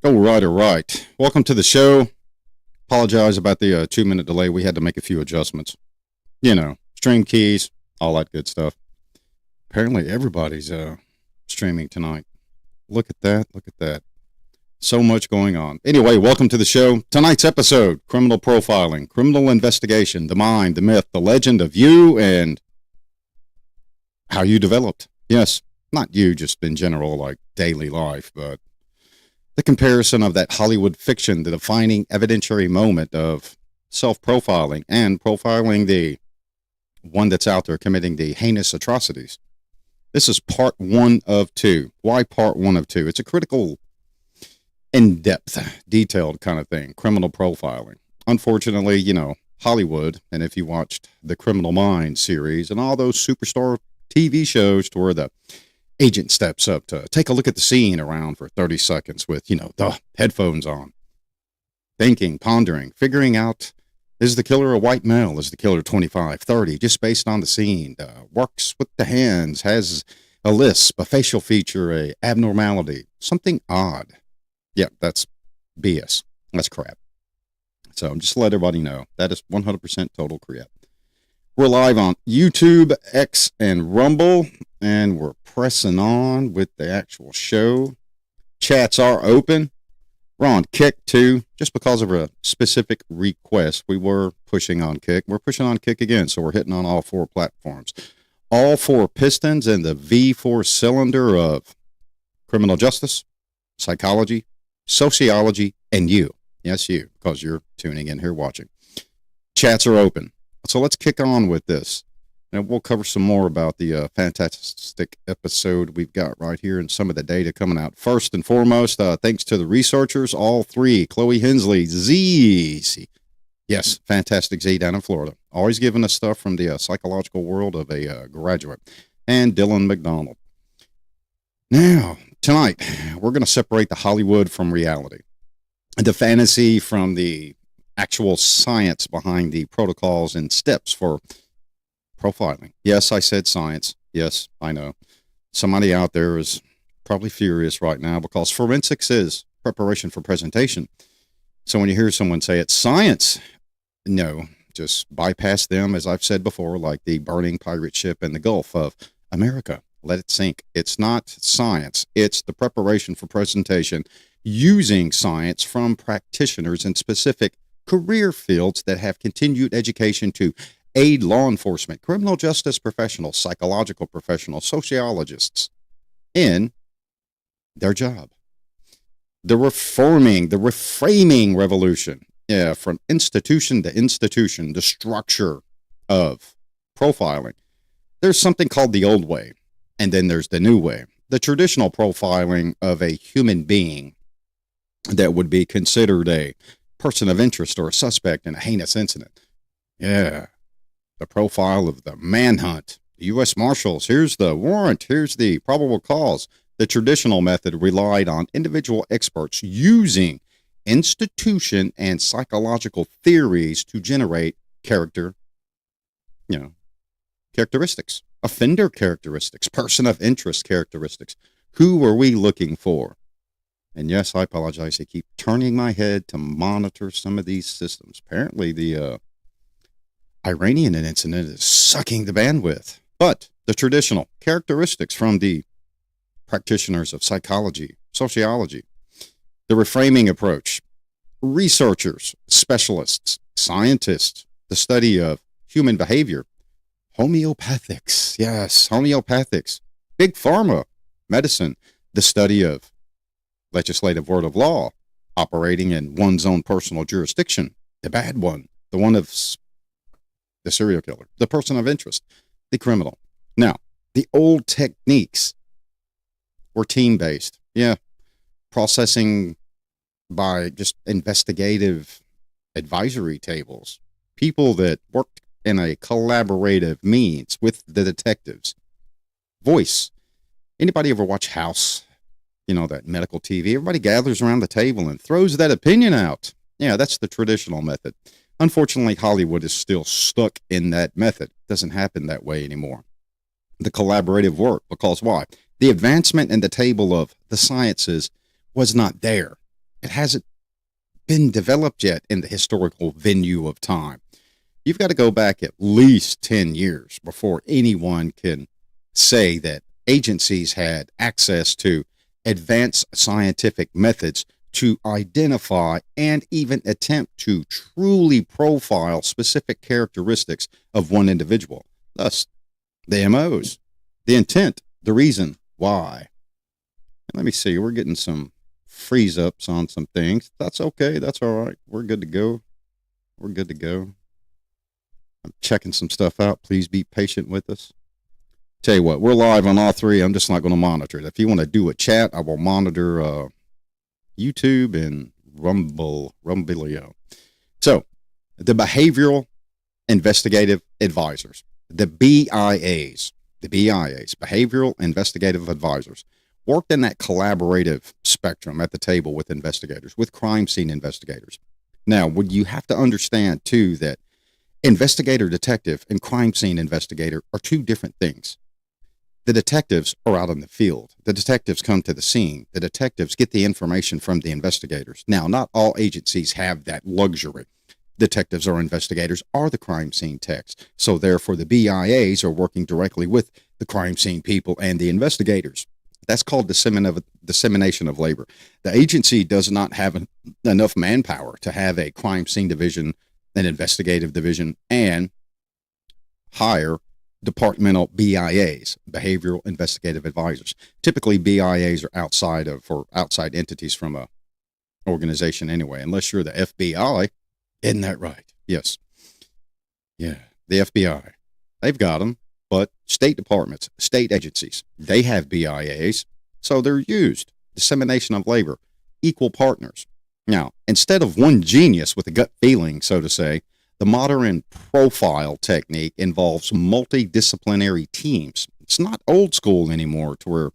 All right. Welcome to the show. Apologize about the 2-minute delay. We had to make a few adjustments. Stream keys, all that good stuff. Apparently everybody's streaming tonight. Look at that. So much going on. Anyway, welcome to the show. Tonight's episode, criminal profiling, criminal investigation, the mind, the myth, the legend of you, and how you developed. Yes, not you, just in general, like daily life, but the comparison of that Hollywood fiction, the defining evidentiary moment of self-profiling and profiling the one that's out there committing the heinous atrocities. This is part 1 of 2. Why part 1 of 2? It's a critical, in-depth, detailed kind of thing, criminal profiling. Unfortunately, Hollywood, and if you watched the Criminal Minds series and all those superstar TV shows to where the agent steps up to take a look at the scene around for 30 seconds with, the headphones on. Thinking, pondering, figuring out, is the killer a white male? Is the killer 25, 30, just based on the scene? Works with the hands, has a lisp, a facial feature, a abnormality, something odd. Yeah, that's BS. That's crap. So just to let everybody know, that is 100% total crap. We're live on YouTube, X, and Rumble, and we're pressing on with the actual show. Chats are open. We're on Kick, too, just because of a specific request. We were pushing on Kick. We're pushing on Kick again, so we're hitting on all 4 platforms. All 4 pistons in the V4 cylinder of criminal justice, psychology, sociology, and you. Yes, you, because you're tuning in here watching. Chats are open. So let's kick on with this. And we'll cover some more about the fantastic episode we've got right here and some of the data coming out. First and foremost, thanks to the researchers, all 3, Chloe Hensley, Z. Yes, fantastic Z down in Florida. Always giving us stuff from the psychological world of a graduate. And Dylan McDonald. Now, tonight, we're going to separate the Hollywood from reality. The fantasy from the actual science behind the protocols and steps for profiling. Yes, I said science. Yes, I know. Somebody out there is probably furious right now because forensics is preparation for presentation. So when you hear someone say it's science, no, just bypass them, as I've said before, like the burning pirate ship in the Gulf of America. Let it sink. It's not science. It's the preparation for presentation using science from practitioners in specific career fields that have continued education to aid law enforcement, criminal justice professionals, psychological professionals, sociologists in their job. The reframing revolution, from institution to institution, the structure of profiling. There's something called the old way, and then there's the new way. The traditional profiling of a human being that would be considered a person of interest or a suspect in a heinous incident. Yeah. The profile of the manhunt. The U.S. Marshals. Here's the warrant. Here's the probable cause. The traditional method relied on individual experts using institution and psychological theories to generate characteristics, offender characteristics, person of interest characteristics. Who are we looking for? And yes, I apologize. I keep turning my head to monitor some of these systems. Apparently, the Iranian incident is sucking the bandwidth. But the traditional characteristics from the practitioners of psychology, sociology, the reframing approach, researchers, specialists, scientists, the study of human behavior, homeopathics. Yes, homeopathics. Big pharma, medicine, the study of legislative word of law, operating in one's own personal jurisdiction, the bad one, the one of the serial killer, the person of interest, the criminal. Now, the old techniques were team-based. Yeah, processing by just investigative advisory tables, people that worked in a collaborative means with the detectives. Voice. Anybody ever watch House? That medical TV, everybody gathers around the table and throws that opinion out. Yeah, that's the traditional method. Unfortunately, Hollywood is still stuck in that method. It doesn't happen that way anymore. The collaborative work, because why? The advancement in the table of the sciences was not there. It hasn't been developed yet in the historical venue of time. You've got to go back at least 10 years before anyone can say that agencies had access to advanced scientific methods to identify and even attempt to truly profile specific characteristics of one individual. Thus, the MOs, the intent, the reason why. Let me see, we're getting some freeze ups on some things. That's okay. That's all right. We're good to go. We're good to go. I'm checking some stuff out. Please be patient with us. Tell you what, we're live on all three. I'm just not going to monitor it. If you want to do a chat, I will monitor YouTube and Rumblio. So, the Behavioral Investigative Advisors, the BIAs, Behavioral Investigative Advisors, worked in that collaborative spectrum at the table with investigators, with crime scene investigators. Now, you have to understand, too, that investigator detective and crime scene investigator are two different things. The detectives are out in the field. The detectives come to the scene. The detectives get the information from the investigators. Now, not all agencies have that luxury. Detectives or investigators are the crime scene techs. So therefore, the BIAs are working directly with the crime scene people and the investigators. That's called dissemination of labor. The agency does not have enough manpower to have a crime scene division, an investigative division, and hire departmental BIAs, Behavioral Investigative Advisors. Typically, BIAs are outside entities from a organization anyway, unless you're the FBI. Isn't that right? Yes. Yeah, the FBI. They've got them, but state departments, state agencies, they have BIAs, so they're used. Dissemination of labor, equal partners. Now, instead of one genius with a gut feeling, so to say, the modern profile technique involves multi-disciplinary teams. It's not old school anymore to where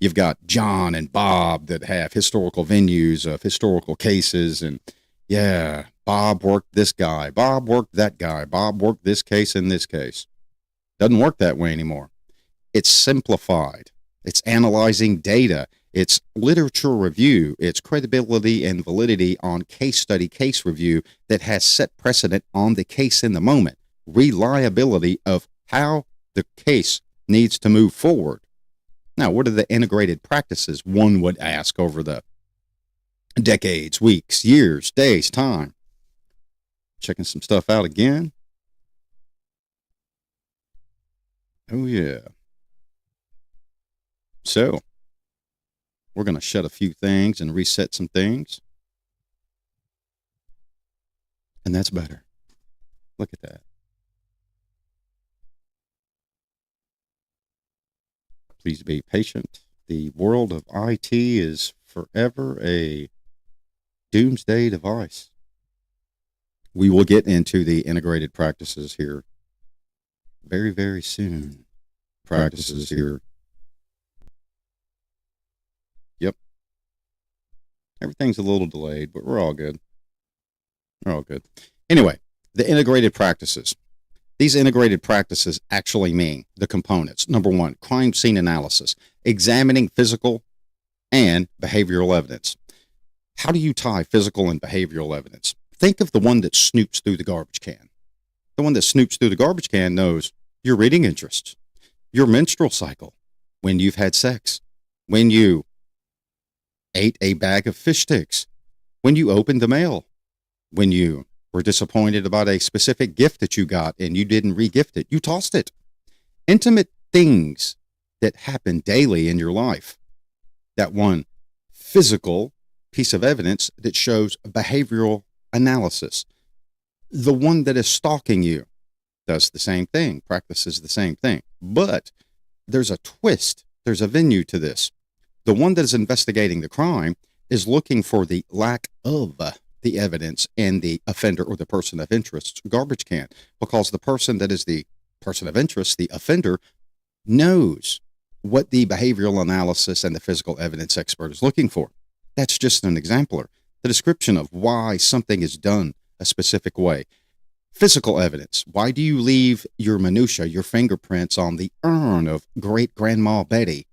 you've got John and Bob that have historical venues of historical cases. And yeah, Bob worked this guy, Bob worked that guy, Bob worked this case and this case. Doesn't work that way anymore. It's simplified. It's analyzing data. It's literature review. It's credibility and validity on case study, case review that has set precedent on the case in the moment. Reliability of how the case needs to move forward. Now, what are the integrated practices one would ask over the decades, weeks, years, days, time? Checking some stuff out again. Oh, yeah. So, we're going to shut a few things and reset some things. And that's better. Look at that. Please be patient. The world of IT is forever a doomsday device. We will get into the integrated practices here very, very soon. Practices here. Yep. Everything's a little delayed, but we're all good. We're all good. Anyway, the integrated practices. These integrated practices actually mean the components. Number one, crime scene analysis, examining physical and behavioral evidence. How do you tie physical and behavioral evidence? Think of the one that snoops through the garbage can. The one that snoops through the garbage can knows your reading interests, your menstrual cycle, when you've had sex, when you ate a bag of fish sticks, when you opened the mail, when you were disappointed about a specific gift that you got and you didn't re-gift it, you tossed it. Intimate things that happen daily in your life. That one physical piece of evidence that shows behavioral analysis. The one that is stalking you does the same thing, practices the same thing. But there's a twist. There's a venue to this. The one that is investigating the crime is looking for the lack of the evidence in the offender or the person of interest's garbage can, because the person that is the person of interest, the offender, knows what the behavioral analysis and the physical evidence expert is looking for. That's just an exemplar. The description of why something is done a specific way. Physical evidence. Why do you leave your minutia, your fingerprints on the urn of great grandma Betty?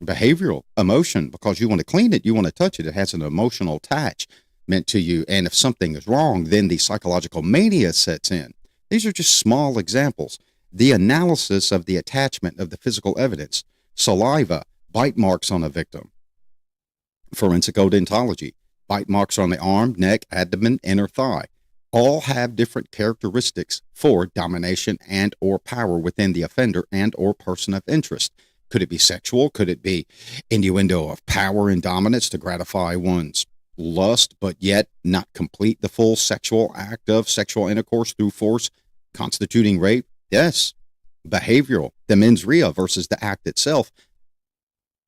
Behavioral, emotion, because you want to clean it, you want to touch it. It has an emotional attachment to you. And if something is wrong, then the psychological mania sets in. These are just small examples. The analysis of the attachment of the physical evidence, saliva, bite marks on a victim, forensic odontology, bite marks on the arm, neck, abdomen, inner thigh, all have different characteristics for domination and or power within the offender and or person of interest. Could it be sexual? Could it be innuendo of power and dominance to gratify one's lust, but yet not complete the full sexual act of sexual intercourse through force, constituting rape? Yes. Behavioral, the mens rea versus the act itself,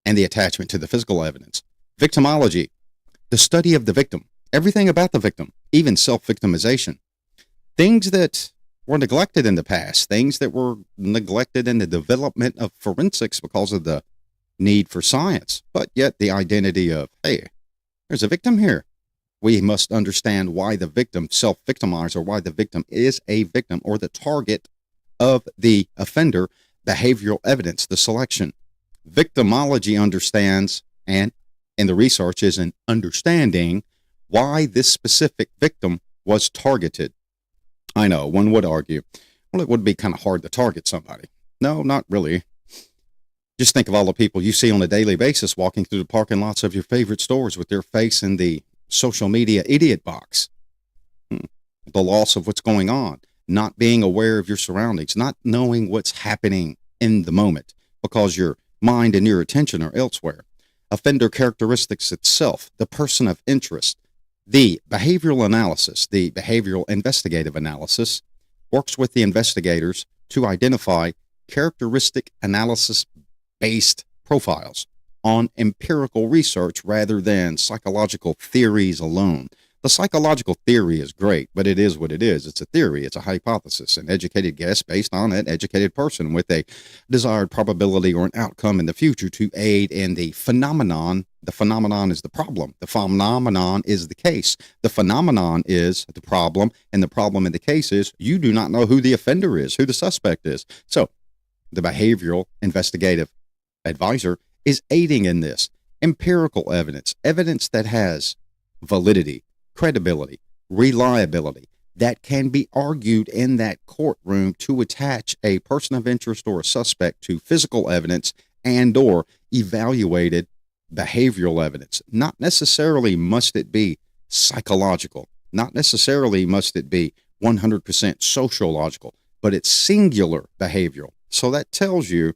and the attachment to the physical evidence. Victimology, the study of the victim, everything about the victim, even self-victimization. Things that were neglected in the past, things that were neglected in the development of forensics because of the need for science, but yet the identity of, hey, there's a victim here. We must understand why the victim self-victimized, or why the victim is a victim or the target of the offender. Behavioral evidence, the selection. Victimology understands, and in the research is an understanding why this specific victim was targeted. I know, one would argue, well, it would be kind of hard to target somebody. No, not really. Just think of all the people you see on a daily basis walking through the parking lots of your favorite stores with their face in the social media idiot box. The loss of what's going on, not being aware of your surroundings, not knowing what's happening in the moment because your mind and your attention are elsewhere. Offender characteristics itself, the person of interest. The behavioral analysis, the behavioral investigative analysis, works with the investigators to identify characteristic analysis-based profiles on empirical research rather than psychological theories alone. The psychological theory is great, but it is what it is. It's a theory. It's a hypothesis, an educated guess based on an educated person with a desired probability or an outcome in the future to aid in the phenomenon. The phenomenon is the problem. The phenomenon is the case. The phenomenon is the problem, and the problem in the case is you do not know who the offender is, who the suspect is. So the behavioral investigative advisor is aiding in this. Empirical evidence, evidence that has validity, credibility, reliability, that can be argued in that courtroom to attach a person of interest or a suspect to physical evidence and or evaluated behavioral evidence. Not necessarily must it be psychological, not necessarily must it be 100% sociological, but it's singular behavioral. So that tells you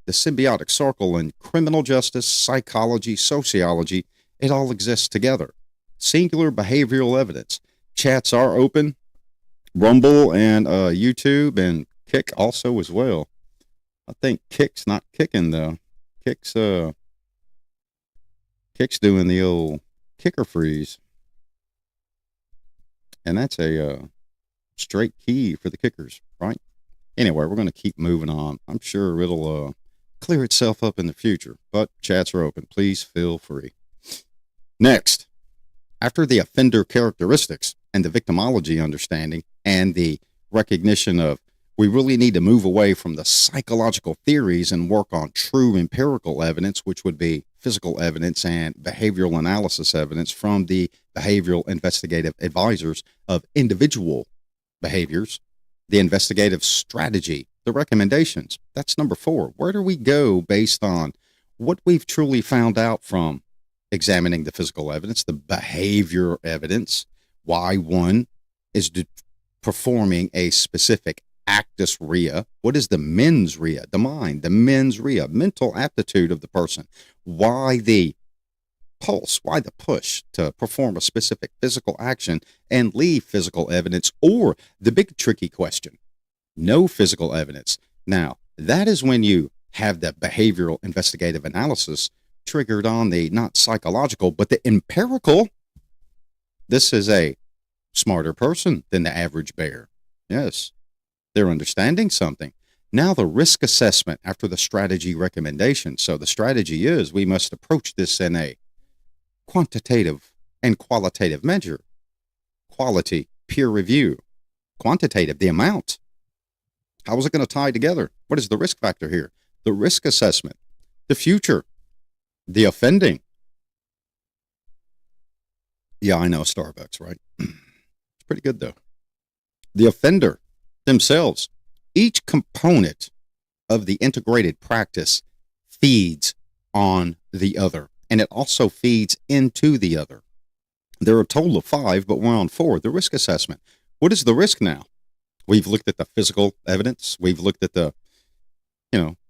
the symbiotic circle in criminal justice, psychology, sociology, it all exists together. Singular behavioral evidence. Chats are open. Rumble and YouTube and Kick also as well. I think Kick's not kicking though. Kick's doing the old kicker freeze. And that's a straight key for the kickers, right? Anyway, we're going to keep moving on. I'm sure it'll clear itself up in the future, but chats are open. Please feel free. Next. After the offender characteristics and the victimology understanding and the recognition of we really need to move away from the psychological theories and work on true empirical evidence, which would be physical evidence and behavioral analysis evidence from the behavioral investigative advisors of individual behaviors, the investigative strategy, the recommendations. That's number 4. Where do we go based on what we've truly found out from examining the physical evidence, the behavior evidence, why one is performing a specific actus rea. What is the mens rea? The mind, the mens rea, mental aptitude of the person. Why the pulse? Why the push to perform a specific physical action and leave physical evidence? Or the big tricky question, no physical evidence. Now, that is when you have the behavioral investigative analysis triggered on the not psychological, but the empirical. This is a smarter person than the average bear. Yes, they're understanding something. Now the risk assessment after the strategy recommendation. So the strategy is we must approach this in a quantitative and qualitative measure. Quality, peer review. Quantitative, the amount. How is it going to tie together? What is the risk factor here? The risk assessment. The future. The offending. Yeah, I know Starbucks, right? It's pretty good, though. The offender themselves. Each component of the integrated practice feeds on the other, and it also feeds into the other. There are a total of 5, but we're on 4. The risk assessment. What is the risk now? We've looked at the physical evidence. We've looked at the,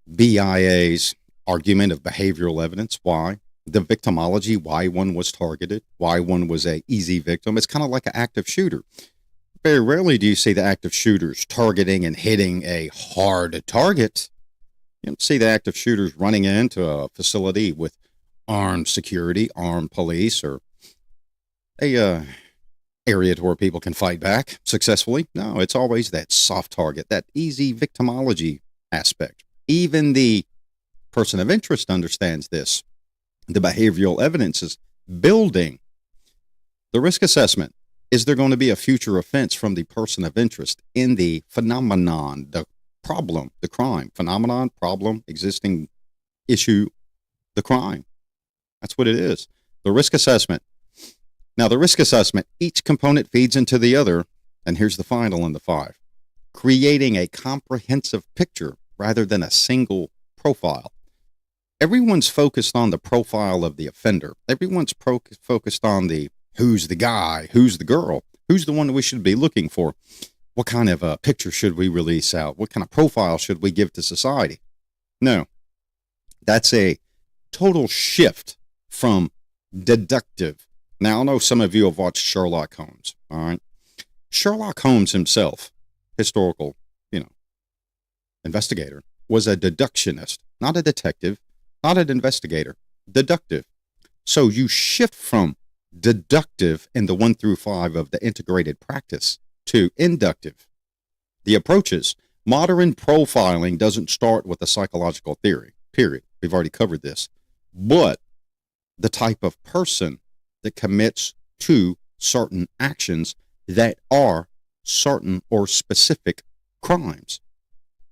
BIA's argument of behavioral evidence. Why? The victimology, why one was targeted, why one was a easy victim. It's kind of like an active shooter. Very rarely do you see the active shooters targeting and hitting a hard target. You don't see the active shooters running into a facility with armed security, armed police, or a area to where people can fight back successfully. No, it's always that soft target, that easy victimology aspect. Even the person of interest understands this. The behavioral evidence is building. The risk assessment. Is there going to be a future offense from the person of interest in the phenomenon, the problem, the crime? Phenomenon, problem, existing issue, the crime. That's what it is. The risk assessment. Now, the risk assessment, each component feeds into the other, and here's the final in the 5. Creating a comprehensive picture rather than a single profile. Everyone's focused on the profile of the offender. Everyone's focused on the who's the guy, who's the girl, who's the one that we should be looking for. What kind of a picture should we release out? What kind of profile should we give to society? No, that's a total shift from deductive. Now, I know some of you have watched Sherlock Holmes, all right? Sherlock Holmes himself, historical, investigator, was a deductionist, not a detective, not an investigator, deductive. So you shift from deductive in the 1 through 5 of the integrated practice to inductive. The approaches. Modern profiling doesn't start with a psychological theory, period. We've already covered this. But the type of person that commits to certain actions that are certain or specific crimes.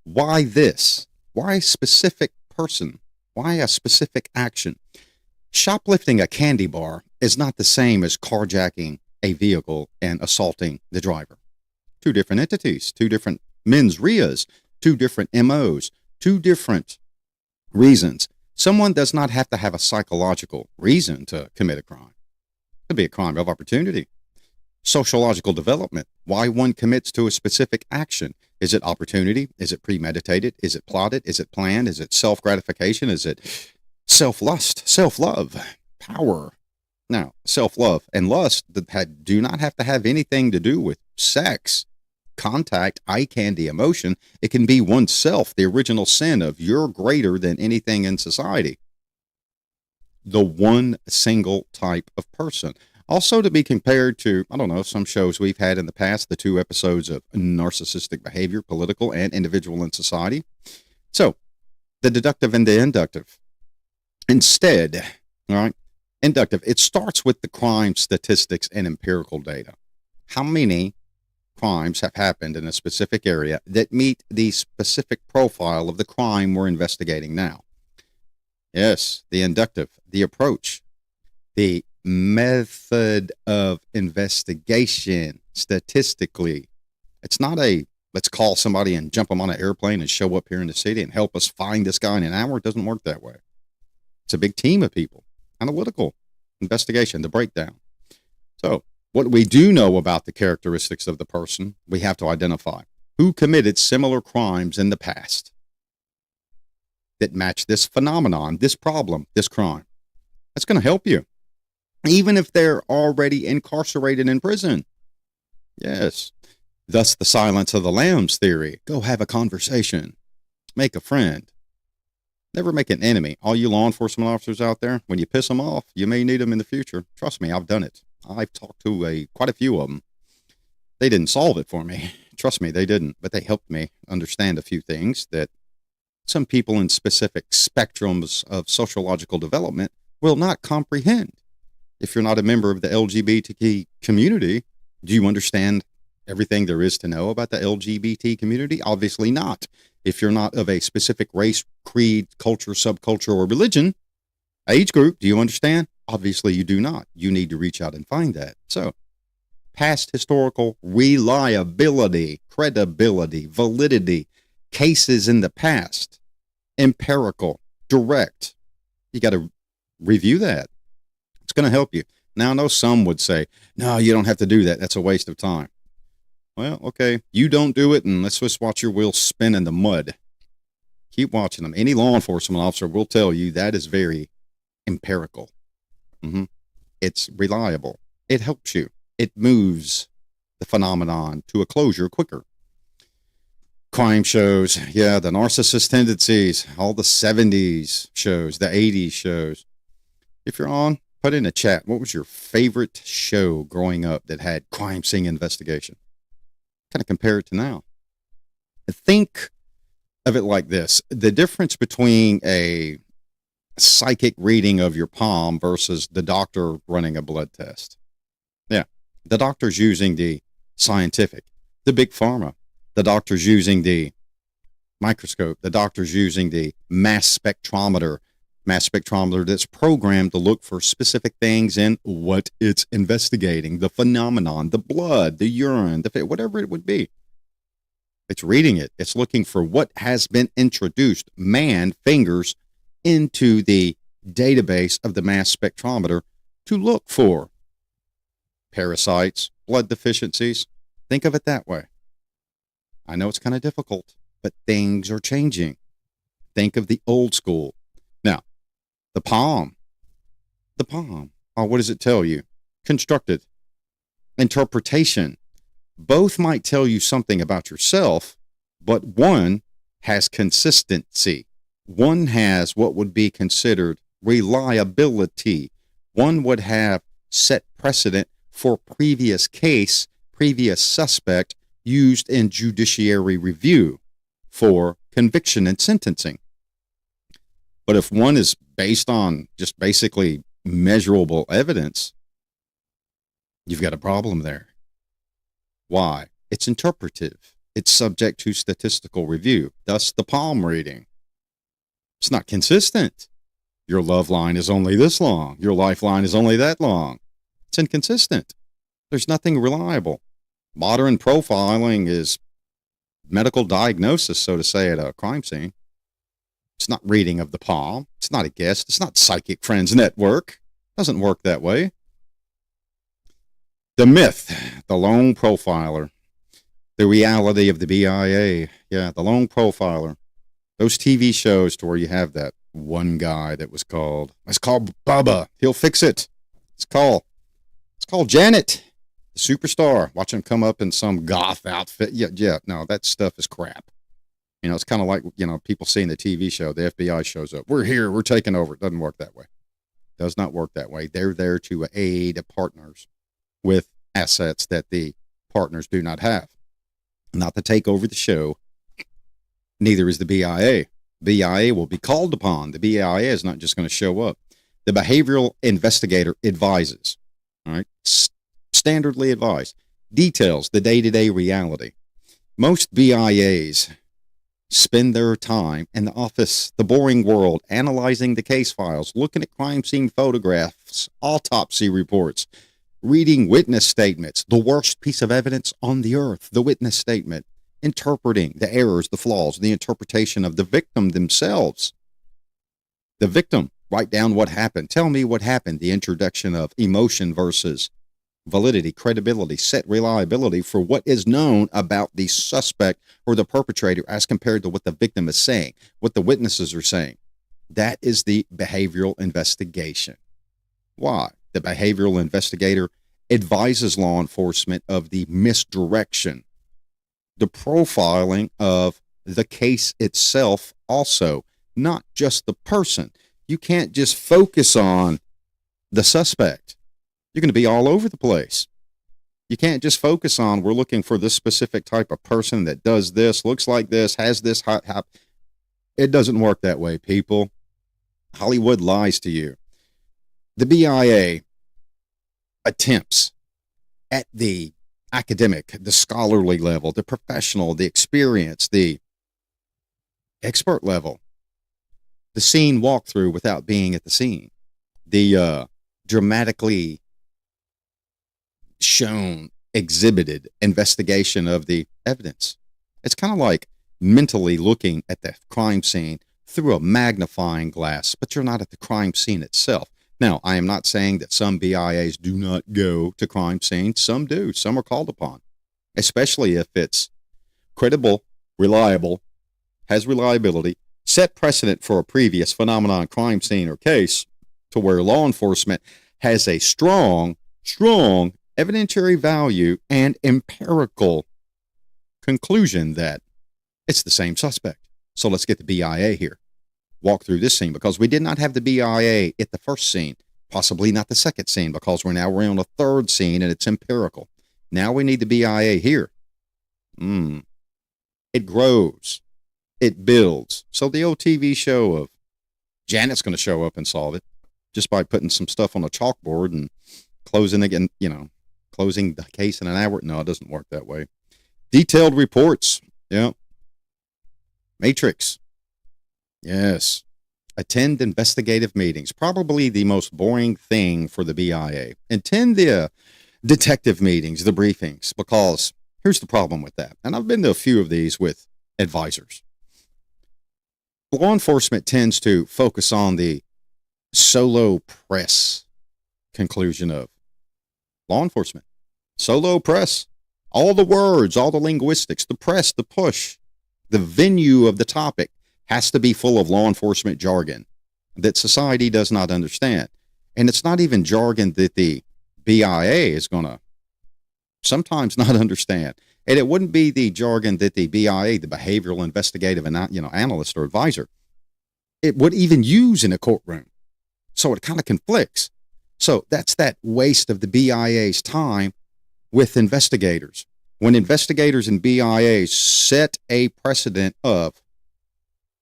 Why this? Why a specific person? Why a specific action? Shoplifting a candy bar is not the same as carjacking a vehicle and assaulting the driver. 2 different entities, 2 different mens reas, 2 different MOs, 2 different reasons. Someone does not have to have a psychological reason to commit a crime. It could be a crime of opportunity. Sociological development, why one commits to a specific action. Is it opportunity? Is it premeditated? Is it plotted? Is it planned? Is it self-gratification? Is it self-lust, self-love, power? Now, self-love and lust do not have to have anything to do with sex, contact, eye candy, emotion. It can be oneself, the original sin of you're greater than anything in society. The one single type of person. Also to be compared to, some shows we've had in the past, the 2 episodes of narcissistic behavior, political and individual in society. So, the deductive and the inductive. Instead, all right, inductive, it starts with the crime statistics and empirical data. How many crimes have happened in a specific area that meet the specific profile of the crime we're investigating now? Yes, the inductive, the approach, the method of investigation statistically. It's not let's call somebody and jump them on an airplane and show up here in the city and help us find this guy in an hour. It doesn't work that way. It's a big team of people. Analytical investigation, the breakdown. So what we do know about the characteristics of the person, we have to identify who committed similar crimes in the past that match this phenomenon, this problem, this crime. That's going to help you. Even if they're already incarcerated in prison. Yes. Thus the silence of the lambs theory. Go have a conversation. Make a friend. Never make an enemy. All you law enforcement officers out there, when you piss them off, you may need them in the future. Trust me, I've done it. I've talked to quite a few of them. They didn't solve it for me. Trust me, they didn't. But they helped me understand a few things that some people in specific spectrums of sociological development will not comprehend. If you're not a member of the LGBT community, do you understand everything there is to know about the LGBT community? Obviously not. If you're not of a specific race, creed, culture, subculture, or religion, Age group, do you understand? Obviously, you do not. You need to reach out and find that. So, past historical reliability, credibility, validity, cases in the past, empirical, direct. You got to review that. It's going to help you. Now, I know some would say, no, you don't have to do that. That's a waste of time. Well, okay, you don't do it, and let's just watch your wheels spin in the mud. Keep watching them. Any law enforcement officer will tell you that is very empirical. It's reliable. It helps you. It moves the phenomenon to a closure quicker. Crime shows, yeah, the narcissist tendencies, all the 70s shows, the 80s shows. If you're on, put in a chat, what was your favorite show growing up that had crime scene investigation? Kind of compare it to now. Think of it like this. The difference between a psychic reading of your palm versus the doctor running a blood test. Yeah, the doctor's using the scientific, the big pharma. The doctor's using the microscope. The doctor's using the mass spectrometer that's programmed to look for specific things in what it's investigating, the phenomenon, the blood, the urine, whatever it would be. It's reading it. It's looking for what has been introduced, fingers into the database of the mass spectrometer to look for parasites, blood deficiencies. Think of it that way. I know it's kind of difficult, but things are changing. Think of the old school. Now, the palm. Oh, what does it tell you? Constructed. Interpretation. Both might tell you something about yourself, but one has consistency. One has what would be considered reliability. One would have set precedent for previous case, previous suspect, used in judiciary review for conviction and sentencing. But if one is based on just basically measurable evidence, you've got a problem there. Why? It's interpretive. It's subject to statistical review. Thus, the palm reading. It's not consistent. Your love line is only this long. Your lifeline is only that long. It's inconsistent. There's nothing reliable. Modern profiling is medical diagnosis, so to say, at a crime scene. It's not reading of the palm. It's not a guess. It's not Psychic Friends Network. It doesn't work that way. The myth, the lone profiler, the reality of the BIA. Yeah, the lone profiler. Those TV shows to where you have that one guy that was called, it's called Bubba. He'll fix it. It's called Janet, the superstar. Watch him come up in some goth outfit. Yeah, no, that stuff is crap. You know, it's kind of like, people seeing the TV show, the FBI shows up. We're here, we're taking over. It doesn't work that way. It does not work that way. They're there to aid partners with assets that the partners do not have. Not to take over the show. Neither is the BIA. BIA will be called upon. The BIA is not just going to show up. The behavioral investigator advises, all right, standardly advised, details the day-to-day reality. Most BIAs spend their time in the office, the boring world, analyzing the case files, looking at crime scene photographs, autopsy reports, reading witness statements, the worst piece of evidence on the earth, the witness statement, interpreting the errors, the flaws, the interpretation of the victim themselves. The victim, write down what happened. Tell me what happened. The introduction of emotion versus validity, credibility, set reliability for what is known about the suspect or the perpetrator as compared to what the victim is saying, what the witnesses are saying. That is the behavioral investigation. Why? The behavioral investigator advises law enforcement of the misdirection, the profiling of the case itself also, not just the person. You can't just focus on the suspect. You're going to be all over the place. You can't just focus on, we're looking for this specific type of person that does this, looks like this, has this. It doesn't work that way, people. Hollywood lies to you. The BIA attempts at the academic, the scholarly level, the professional, the experience, the expert level, the scene walkthrough without being at the scene. the dramatically shown, exhibited investigation of the evidence. It's kind of like mentally looking at the crime scene through a magnifying glass, but you're not at the crime scene itself. Now, I am not saying that some BIAs do not go to crime scenes. Some do. Some are called upon, especially if it's credible, reliable, has reliability, set precedent for a previous phenomenon, crime scene, or case, to where law enforcement has a strong evidentiary value and empirical conclusion that it's the same suspect. So let's get the BIA here. Walk through this scene, because we did not have the BIA at the first scene, possibly not the second scene, because we're on a third scene and it's empirical. Now we need the BIA here. It grows. It builds. So the old TV show of Janet's going to show up and solve it just by putting some stuff on a chalkboard and closing again, closing the case in an hour. No, it doesn't work that way. Detailed reports. Yeah. Matrix. Yes. Attend investigative meetings. Probably the most boring thing for the BIA. Attend the detective meetings, the briefings, because here's the problem with that. And I've been to a few of these with advisors. Law enforcement tends to focus on the solo press conclusion of law enforcement. Solo press. All the words, all the linguistics, the press, the push, the venue of the topic has to be full of law enforcement jargon that society does not understand. And it's not even jargon that the BIA is going to sometimes not understand. And it wouldn't be the jargon that the BIA, the Behavioral Investigative Analyst or Advisor, it would even use in a courtroom. So it kind of conflicts. So that's that waste of the BIA's time with investigators. When investigators and BIAs set a precedent of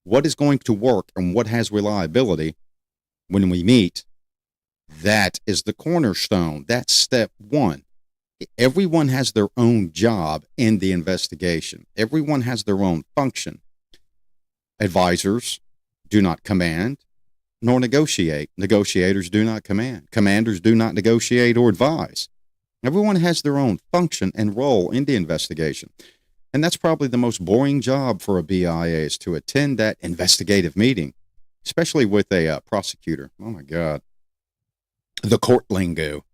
what is going to work and what has reliability when we meet, that is the cornerstone. That's step one. Everyone has their own job in the investigation. Everyone has their own function. Advisors do not command nor negotiate. Negotiators do not command. Commanders do not negotiate or advise. Everyone has their own function and role in the investigation. And that's probably the most boring job for a BIA, is to attend that investigative meeting, especially with a prosecutor. Oh, my God. The court lingo,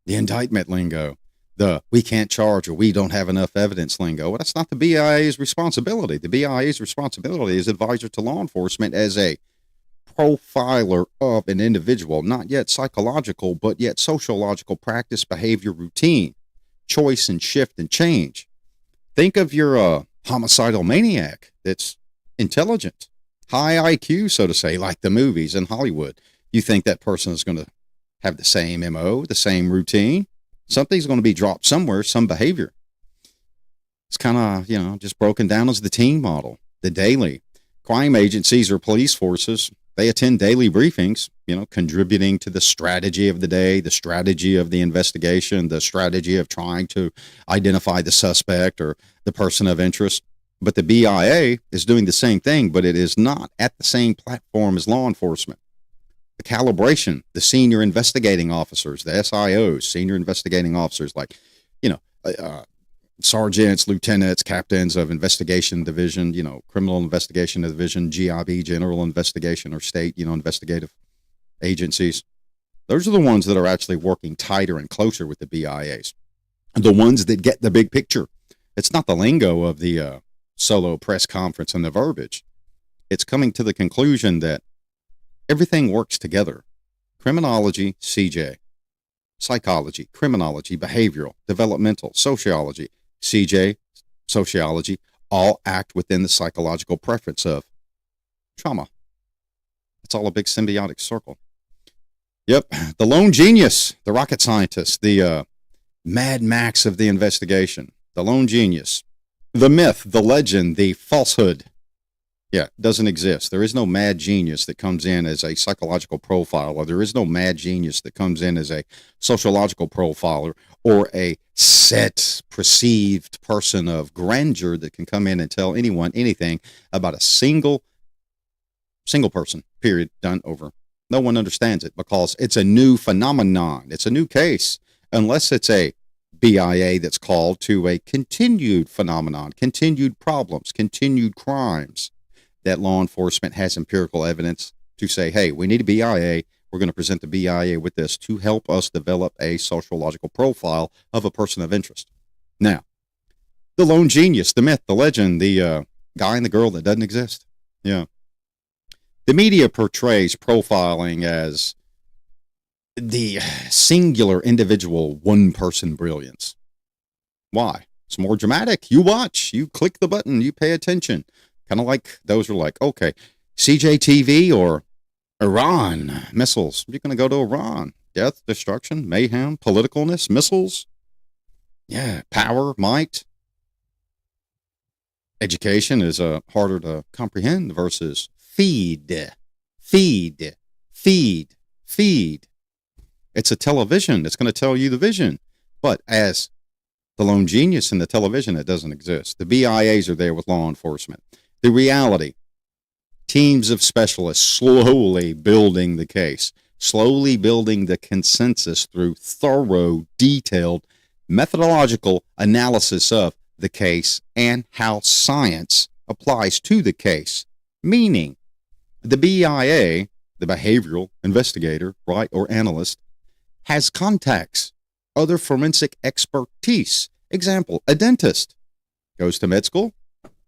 the indictment lingo, the we can't charge or we don't have enough evidence lingo. Well, that's not the BIA's responsibility. The BIA's responsibility is advisor to law enforcement as a profiler of an individual, not yet psychological, but yet sociological practice, behavior, routine, choice, and shift and change. Think of your homicidal maniac that's intelligent, high IQ, so to say, like the movies in Hollywood. You think that person is going to have the same MO, the same routine? Something's going to be dropped somewhere, some behavior. It's kind of, just broken down as the team model, the daily. Crime agencies or police forces, they attend daily briefings, contributing to the strategy of the day, the strategy of the investigation, the strategy of trying to identify the suspect or the person of interest. But the BIA is doing the same thing, but it is not at the same platform as law enforcement. The calibration, the senior investigating officers, the SIOs, senior investigating officers, like, sergeants, lieutenants, captains of investigation division, criminal investigation division, GIB, general investigation, or state, investigative agencies. Those are the ones that are actually working tighter and closer with the BIAs. The ones that get the big picture. It's not the lingo of the solo press conference and the verbiage. It's coming to the conclusion that everything works together. Criminology, CJ. Psychology, criminology, behavioral, developmental, sociology, CJ, sociology, all act within the psychological preference of trauma. It's all a big symbiotic circle. Yep, the lone genius, the rocket scientist, the Mad Max of the investigation, the lone genius, the myth, the legend, the falsehood. Yeah, doesn't exist. There is no mad genius that comes in as a psychological profiler. There is no mad genius that comes in as a sociological profiler or a set, perceived person of grandeur that can come in and tell anyone anything about a single person, period, done over. No one understands it because it's a new phenomenon. It's a new case, unless it's a BIA that's called to a continued phenomenon, continued problems, continued crimes that law enforcement has empirical evidence to say, hey, we need a BIA. We're going to present the BIA with this to help us develop a sociological profile of a person of interest. Now, the lone genius, the myth, the legend, the guy and the girl that doesn't exist. Yeah. The media portrays profiling as the singular individual one-person brilliance. Why? It's more dramatic. You watch, you click the button, you pay attention. Kind of like those are like, okay, CJTV or Iran missiles. You're going to go to Iran. Death, destruction, mayhem, politicalness, missiles. Yeah, power, might. Education is harder to comprehend versus feed. It's a television. It's going to tell you the vision. But as the lone genius in the television, it doesn't exist. The BIAs are there with law enforcement. The reality, teams of specialists slowly building the case, slowly building the consensus through thorough, detailed, methodological analysis of the case and how science applies to the case. Meaning, the BIA, the behavioral investigator, right, or analyst, has contacts, other forensic expertise. Example, a dentist goes to med school,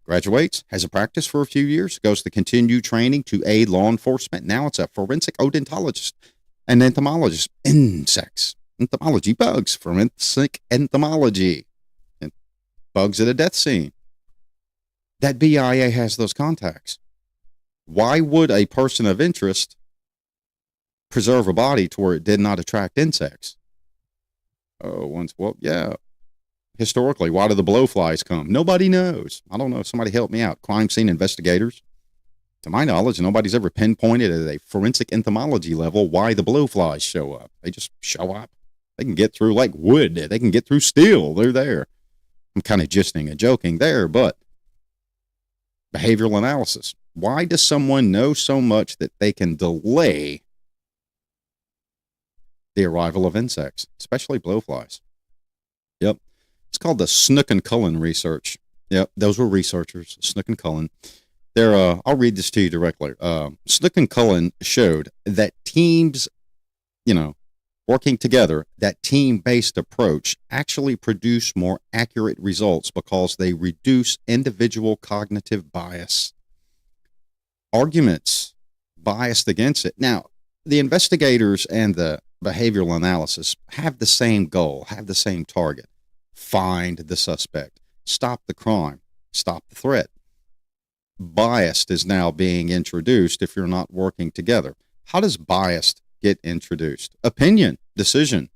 graduates, has a practice for a few years, goes to continue training to aid law enforcement. Now it's a forensic odontologist, an entomologist, insects, entomology, bugs, forensic entomology, and bugs at a death scene. That BIA has those contacts. Why would a person of interest preserve a body to where it did not attract insects? Historically, why do the blowflies come? Nobody knows. I don't know. Somebody help me out. Crime scene investigators. To my knowledge, nobody's ever pinpointed at a forensic entomology level why the blowflies show up. They just show up. They can get through like wood. They can get through steel. They're there. I'm kind of gisting and joking there, but behavioral analysis. Why does someone know so much that they can delay the arrival of insects, especially blowflies? Yep. It's called the Snook and Cullen research. Yep. Those were researchers, Snook and Cullen. I'll read this to you directly. Snook and Cullen showed that teams, working together, that team-based approach actually produce more accurate results because they reduce individual cognitive bias. Arguments biased against it. Now, the investigators and the behavioral analysis have the same goal, have the same target. Find the suspect, stop the crime, stop the threat. Biased is now being introduced if you're not working together. How does biased get introduced? Opinion, decision.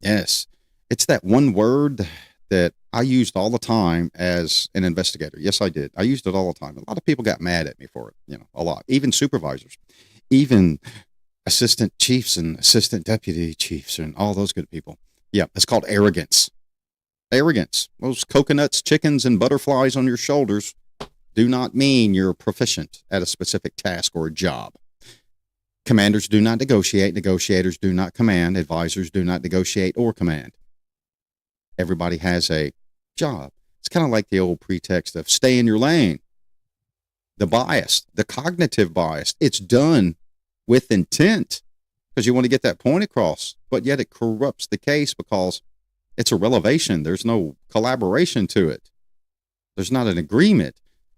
Yes, it's that one word that I used all the time as an investigator. Yes, I did. I used it all the time. A lot of people got mad at me for it, a lot. Even supervisors, even assistant chiefs and assistant deputy chiefs and all those good people. Yeah, it's called arrogance. Arrogance. Those coconuts, chickens, and butterflies on your shoulders do not mean you're proficient at a specific task or job. Commanders do not negotiate. Negotiators do not command. Advisors do not negotiate or command. Everybody has a job. It's kind of like the old pretext of stay in your lane. The bias, the cognitive bias, it's done with intent because you want to get that point across, but yet it corrupts the case because it's a revelation. There's no collaboration to it. There's not an agreement.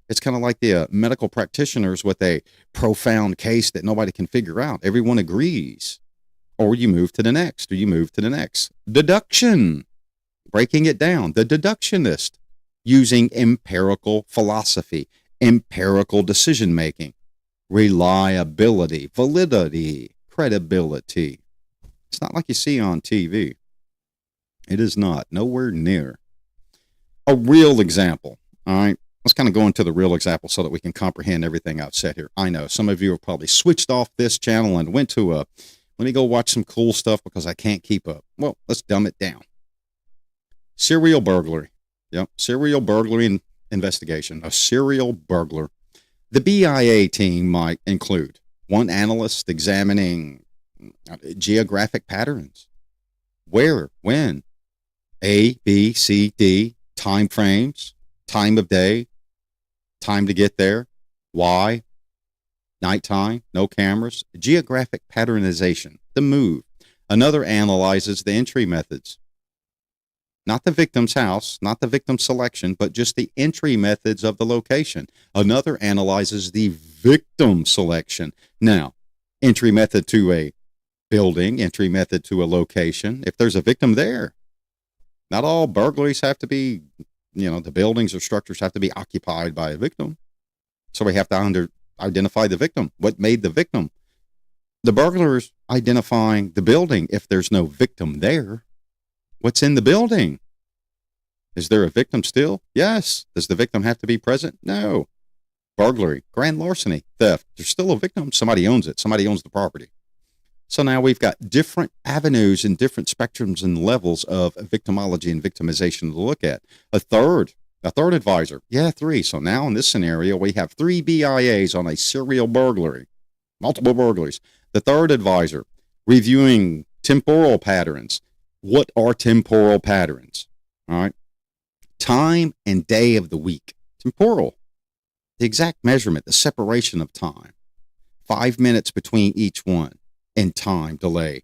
It's kind of like the medical practitioners with a profound case that nobody can figure out. Everyone agrees. Or you move to the next, or you move to the next. Deduction. Breaking it down. The deductionist using empirical philosophy, empirical decision-making, reliability, validity, credibility. It's not like you see on TV. It is not. Nowhere near. A real example. All right. Let's kind of go into the real example so that we can comprehend everything I've said here. I know some of you have probably switched off this channel and went to let me go watch some cool stuff because I can't keep up. Well, let's dumb it down. Serial burglary. Yep. Serial burglary investigation. A serial burglar. The BIA team might include one analyst examining geographic patterns. Where, when, A, B, C, D, time frames, time of day, time to get there, why, nighttime, no cameras, geographic patternization, the move. Another analyzes the entry methods. Not the victim's house, not the victim selection, but just the entry methods of the location. Another analyzes the victim selection. Now, entry method to a building, entry method to a location. If there's a victim there, not all burglaries have to be, the buildings or structures have to be occupied by a victim. So we have to identify the victim. What made the victim? The burglars identifying the building. If there's no victim there, what's in the building? Is there a victim still? Yes. Does the victim have to be present? No. Burglary, grand larceny, theft. There's still a victim. Somebody owns it. Somebody owns the property. So now we've got different avenues and different spectrums and levels of victimology and victimization to look at. A third advisor. Yeah, 3. So now in this scenario, we have 3 BIAs on a serial burglary, multiple burglaries. The third advisor, reviewing temporal patterns. What are temporal patterns? All right. Time and day of the week. Temporal. The exact measurement, the separation of time. 5 minutes between each one. And time delay.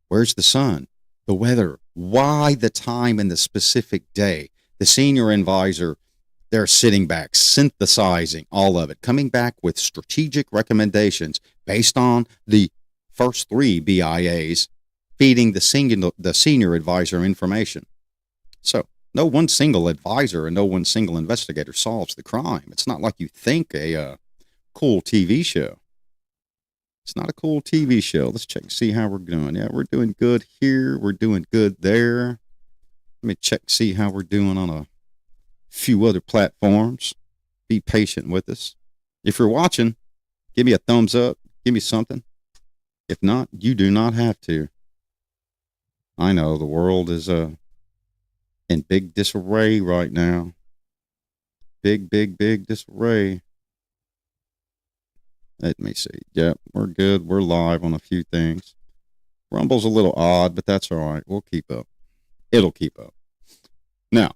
Where's the sun? The weather. Why the time and the specific day? The senior advisor, they're sitting back, synthesizing all of it, coming back with strategic recommendations based on the first 3 BIAs, feeding the senior advisor information. So no one single advisor and no one single investigator solves the crime. It's not like you think a cool TV show. It's not a cool TV show. Let's check and see how we're doing. Yeah, we're doing good here. We're doing good there. Let me check, see how we're doing on a few other platforms. Be patient with us. If you're watching, give me a thumbs up. Give me something. If not, you do not have to. I know the world is in big disarray right now. Big disarray. Let me see. Yep, we're good. We're live on a few things. Rumble's a little odd, but that's all right. We'll keep up. It'll keep up. Now,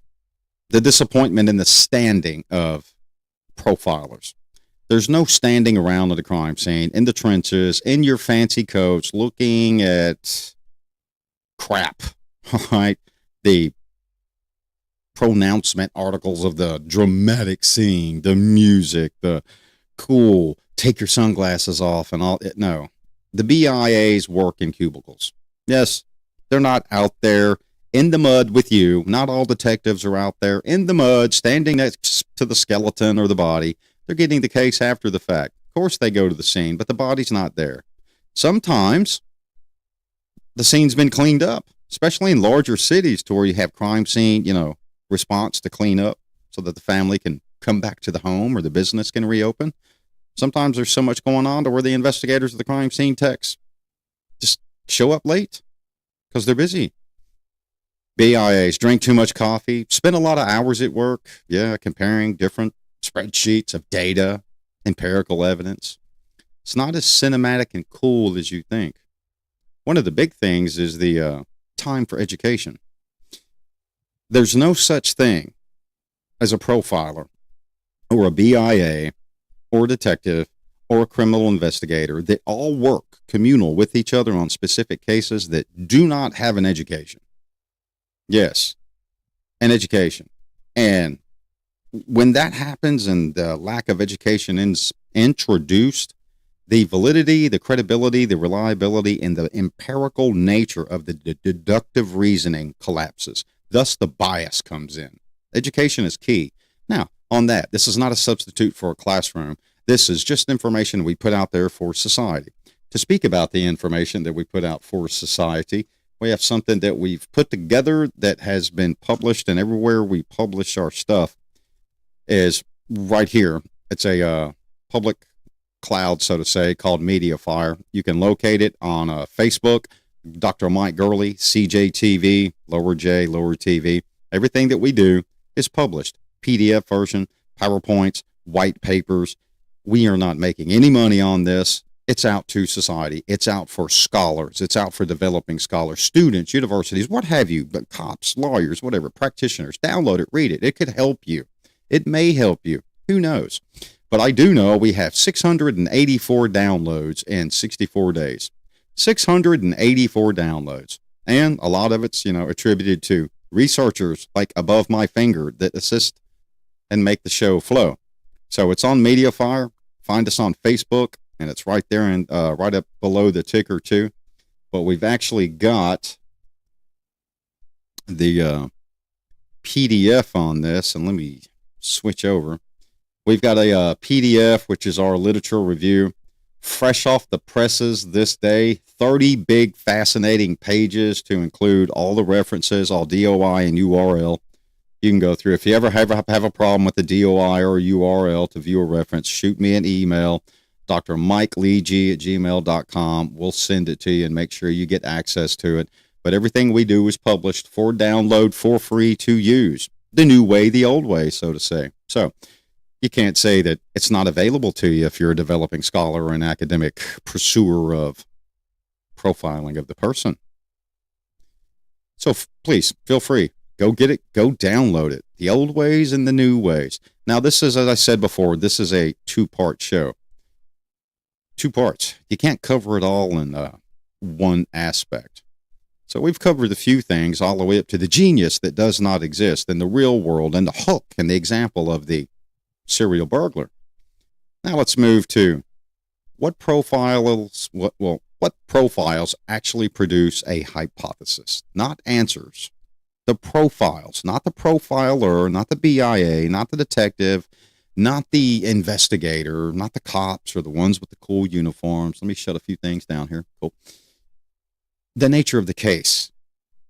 the disappointment in the standing of profilers. There's no standing around at the crime scene, in the trenches, in your fancy coats, looking at crap, all right? The pronouncement articles of the dramatic scene, the music, the cool, take your sunglasses off and all. No, the BIAs work in cubicles. Yes, they're not out there in the mud with you. Not all detectives are out there in the mud, standing next to the skeleton or the body. They're getting the case after the fact. Of course they go to the scene, but the body's not there. Sometimes the scene's been cleaned up, especially in larger cities to where you have crime scene, response to clean up so that the family can come back to the home or the business can reopen. Sometimes there's so much going on to where the investigators of the crime scene techs just show up late because they're busy. BIAs, drink too much coffee, spend a lot of hours at work, comparing different spreadsheets of data, empirical evidence. It's not as cinematic and cool as you think. One of the big things is the time for education. There's no such thing as a profiler or a BIA or a detective or a criminal investigator that all work communal with each other on specific cases that do not have an education. Yes, an education. And when that happens and the lack of education is introduced, the validity, the credibility, the reliability, and the empirical nature of the deductive reasoning collapses. Thus, the bias comes in. Education is key. Now, on that, this is not a substitute for a classroom. This is just information we put out there for society. To speak about the information that we put out for society, we have something that we've put together that has been published, and everywhere we publish our stuff is right here. It's a public cloud, so to say, called MediaFire. You can locate it on Facebook, Dr. Mike Gurley, CJTV, lower J, lower TV. Everything that we do is published. PDF version, PowerPoints, white papers. We are not making any money on this. It's out to society. It's out for scholars. It's out for developing scholars, students, universities, what have you, but cops, lawyers, whatever, practitioners. Download it, read it. It could help you. It may help you. Who knows? But I do know we have 684 downloads in 64 days. 684 downloads. And a lot of it's, attributed to researchers like above my finger that assist and make the show flow. So it's on MediaFire. Find us on Facebook, and it's right there and right up below the ticker too. But we've actually got the PDF on this, and let me switch over. We've got a PDF, which is our literature review, fresh off the presses this day. 30 big, fascinating pages to include all the references, all DOI and URL. You can go through. If you ever have a problem with the DOI or URL to view a reference, shoot me an email, drmikeleeg@gmail.com. We'll send it to you and make sure you get access to it. But everything we do is published for download for free to use. The new way, the old way, so to say. So you can't say that it's not available to you if you're a developing scholar or an academic pursuer of profiling of the person. So please feel free. Go get it. Go download it. The old ways and the new ways. Now, this is, as I said before, this is a two-part show. 2 parts. You can't cover it all in one aspect. So we've covered a few things all the way up to the genius that does not exist in the real world and the hook and the example of the serial burglar. Now let's move to what profiles actually produce a hypothesis, not answers. The profiles, not the profiler, not the BIA, not the detective, not the investigator, not the cops or the ones with the cool uniforms. Let me shut a few things down here. Cool. The nature of the case,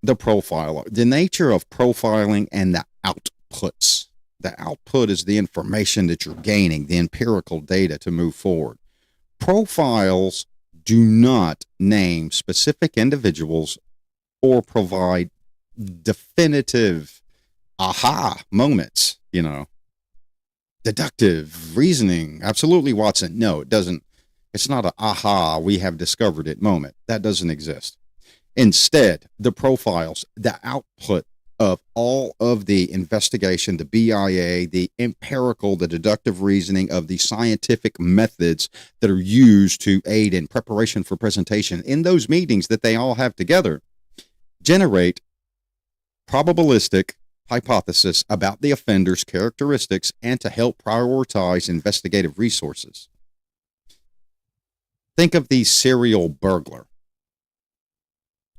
the profiler, the nature of profiling and the outputs. The output is the information that you're gaining, the empirical data to move forward. Profiles do not name specific individuals or provide definitive aha moments, deductive reasoning. Absolutely, Watson. No, it doesn't. It's not a aha, we have discovered it moment. That doesn't exist. Instead, the profiles, the output of all of the investigation, the BIA, the empirical, the deductive reasoning of the scientific methods that are used to aid in preparation for presentation in those meetings that they all have together, generate probabilistic hypothesis about the offender's characteristics and to help prioritize investigative resources. Think of the serial burglar.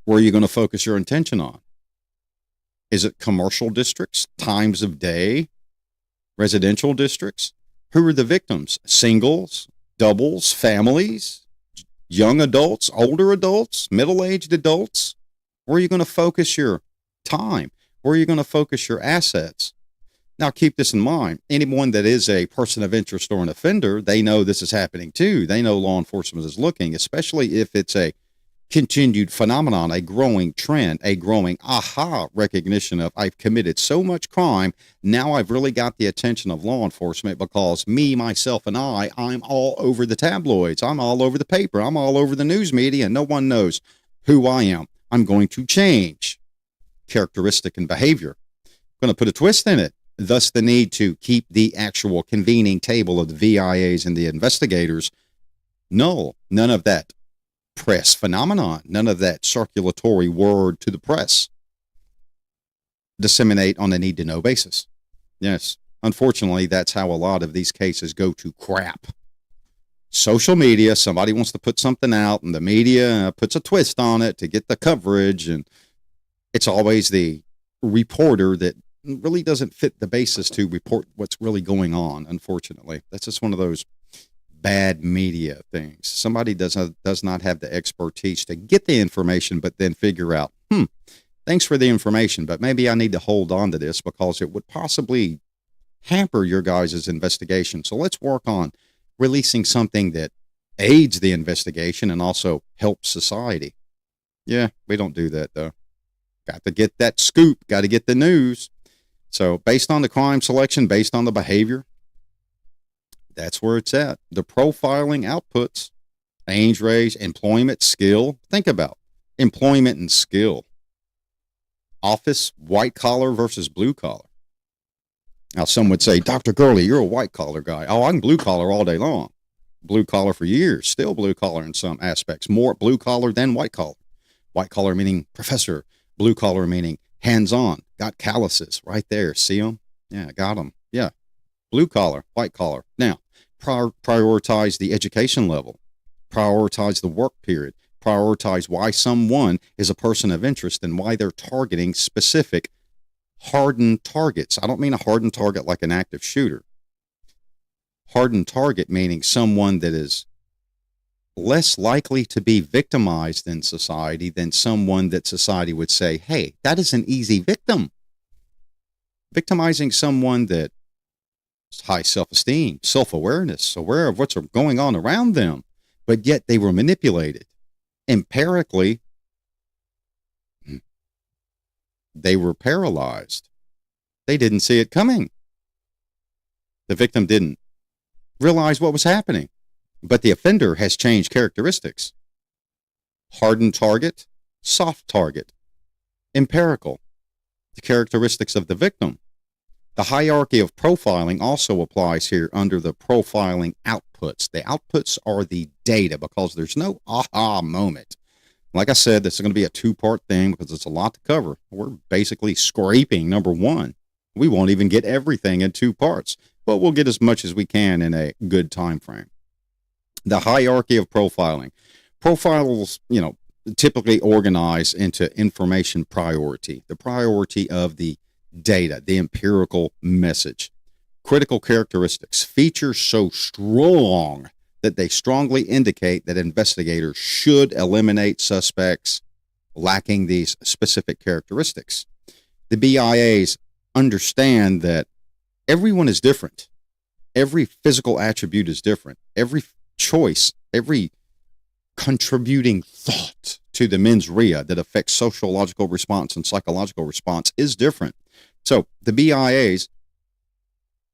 Where are you going to focus your attention on? Is it commercial districts, times of day, residential districts? Who are the victims? Singles, doubles, families, young adults, older adults, middle-aged adults? Where are you going to focus your time? Where are you going to focus your assets? Now, keep this in mind. Anyone that is a person of interest or an offender, they know this is happening too. They know law enforcement is looking, especially if it's a continued phenomenon, a growing trend, a growing aha recognition of I've committed so much crime. Now I've really got the attention of law enforcement because me, myself, and I'm all over the tabloids. I'm all over the paper. I'm all over the news media, and no one knows who I am. I'm going to change characteristic and behavior. I'm going to put a twist in it. Thus, the need to keep the actual convening table of the VIAs and the investigators null. None of that press phenomenon, none of that circulatory word to the press. Disseminate on a need-to-know basis. Yes, unfortunately, that's how a lot of these cases go to crap. Social media, somebody wants to put something out, and the media puts a twist on it to get the coverage, and it's always the reporter that really doesn't fit the basis to report what's really going on, unfortunately. That's just one of those bad media things. Somebody does not have the expertise to get the information, but then figure out, thanks for the information, but maybe I need to hold on to this because it would possibly hamper your guys' investigation. So let's work on releasing something that aids the investigation and also helps society. Yeah, we don't do that though. Got to get that scoop, got to get the news. So based on the crime selection, based on the behavior, that's where it's at. The profiling outputs age range, employment, skill. Think about employment and skill. Office, white collar versus blue collar. Now, some would say, Dr. Gurley, you're a white collar guy. Oh, I'm blue collar all day long. Blue collar for years, still blue collar in some aspects. More blue collar than white collar. White collar meaning professor, blue collar meaning hands-on. Got calluses right there. See them? Yeah, got them. Yeah. Blue collar, white collar. Now, prioritize the education level. Prioritize the work period. Prioritize why someone is a person of interest and why they're targeting specific hardened targets. I don't mean a hardened target like an active shooter. Hardened target meaning someone that is less likely to be victimized in society than someone that society would say, hey, that is an easy victim. Victimizing someone that is high self-esteem, self-awareness, aware of what's going on around them, but yet they were manipulated. Empirically, they were paralyzed. They didn't see it coming. The victim didn't realize what was happening, but the offender has changed characteristics. Hardened target, soft target. Empirical, the characteristics of the victim. The hierarchy of profiling also applies here under the profiling outputs. The outputs are the data because there's no aha moment. Like I said, this is going to be a two-part thing because it's a lot to cover. We're basically scraping number one. We won't even get everything in two parts, but we'll get as much as we can in a good time frame. The hierarchy of profiling. Profiles, typically organize into information priority, the priority of the data, the empirical message. Critical characteristics, features so strong that they strongly indicate that investigators should eliminate suspects lacking these specific characteristics. The BIAs understand that everyone is different. Every physical attribute is different. Every choice, every contributing thought to the mens rea that affects sociological response and psychological response is different. So the BIAs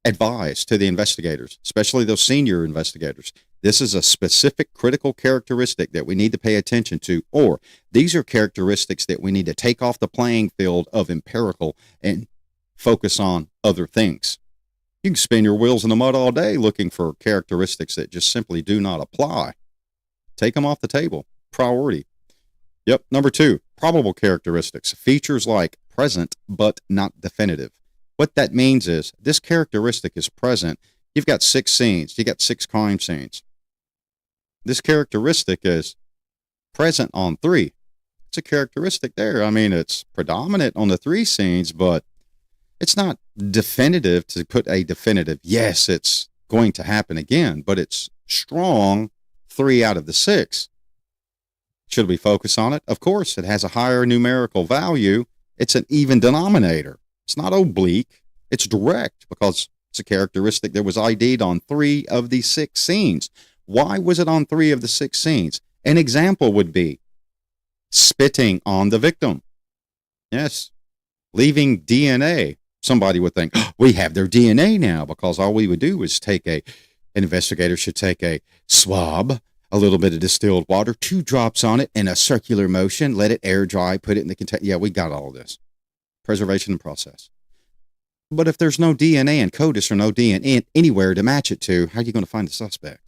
advise to the investigators, especially those senior investigators, this is a specific critical characteristic that we need to pay attention to, or these are characteristics that we need to take off the playing field of empirical and focus on other things. You can spin your wheels in the mud all day looking for characteristics that just simply do not apply. Take them off the table. Priority. Yep. Number 2, probable characteristics. Features like present but not definitive. What that means is this characteristic is present. You've got 6 scenes. You got 6 crime scenes. This characteristic is present on 3. It's a characteristic there. I mean, it's predominant on the 3 scenes, but it's not definitive to put a definitive, yes, it's going to happen again, but it's strong 3 out of the 6. Should we focus on it? Of course, it has a higher numerical value. It's an even denominator. It's not oblique. It's direct because it's a characteristic that was ID'd on 3 of the 6 scenes. Why was it on 3 of the 6 scenes? An example would be spitting on the victim. Yes. Leaving DNA. Somebody would think, oh, we have their DNA now, because all we would do is an investigator should take a swab, a little bit of distilled water, 2 drops on it in a circular motion, let it air dry, put it in the container. Yeah, we got all this. Preservation and process. But if there's no DNA in CODIS or no DNA anywhere to match it to, how are you going to find the suspect?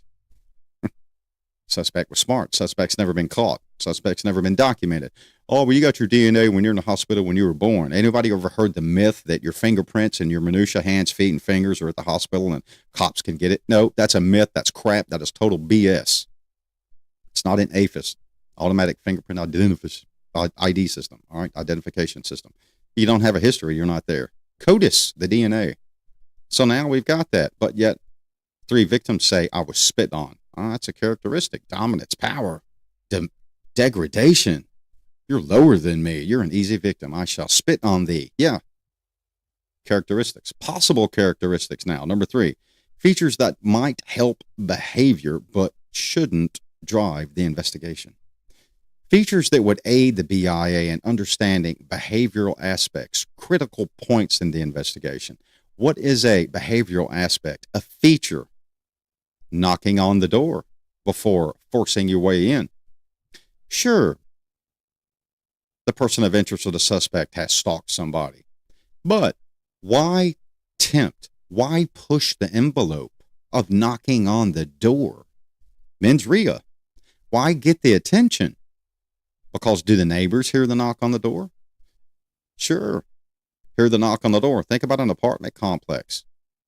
Suspect was smart. Suspect's never been caught. Suspect's never been documented. Oh, well, you got your DNA when you're in the hospital when you were born. Anybody ever heard the myth that your fingerprints and your minutia, hands, feet, and fingers are at the hospital and cops can get it? No, that's a myth. That's crap. That is total BS. It's not an AFIS, automatic fingerprint ID system, all right, identification system. You don't have a history, you're not there. CODIS, the DNA. So now we've got that, but yet 3 victims say, I was spit on. Oh, that's a characteristic. Dominance, power, degradation. You're lower than me. You're an easy victim. I shall spit on thee. Yeah. Characteristics. Possible characteristics now. Number 3, features that might help behavior but shouldn't drive the investigation. Features that would aid the BIA in understanding behavioral aspects, critical points in the investigation. What is a behavioral aspect? A feature. Knocking on the door. before forcing your way in. Sure, the person of interest or the suspect has stalked somebody, but why tempt? Why push the envelope of knocking on the door? Mens rea. Why get the attention? Because do the neighbors hear the knock on the door? Sure. Hear the knock on the door. Think about an apartment complex.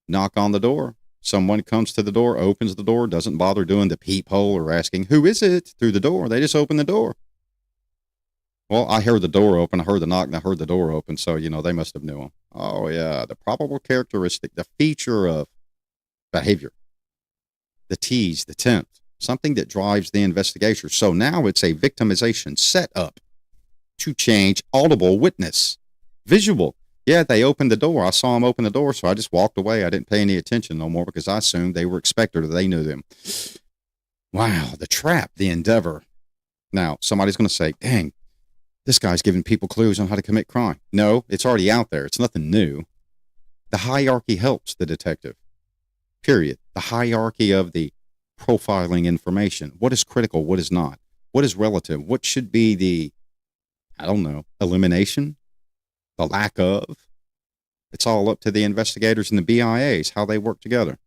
Knock on the door. Someone comes to the door, opens the door, doesn't bother doing the peephole or asking, who is it? Through the door. They just open the door. Well, I heard the door open. I heard the knock and I heard the door open. So, they must have knew him. Oh, yeah. The probable characteristic, the feature of behavior, the tease, the tempt, something that drives the investigation. So now it's a victimization set up to change audible witness, visual. Yeah, they opened the door. I saw them open the door, so I just walked away. I didn't pay any attention no more because I assumed they were expected or they knew them. Wow, the trap, the endeavor. Now, somebody's going to say, dang, this guy's giving people clues on how to commit crime. No, it's already out there. It's nothing new. The hierarchy helps the detective, period. The hierarchy of the profiling information. What is critical? What is not? What is relative? What should be the, elimination? The lack of? It's all up to the investigators and the BIAs, how they work together.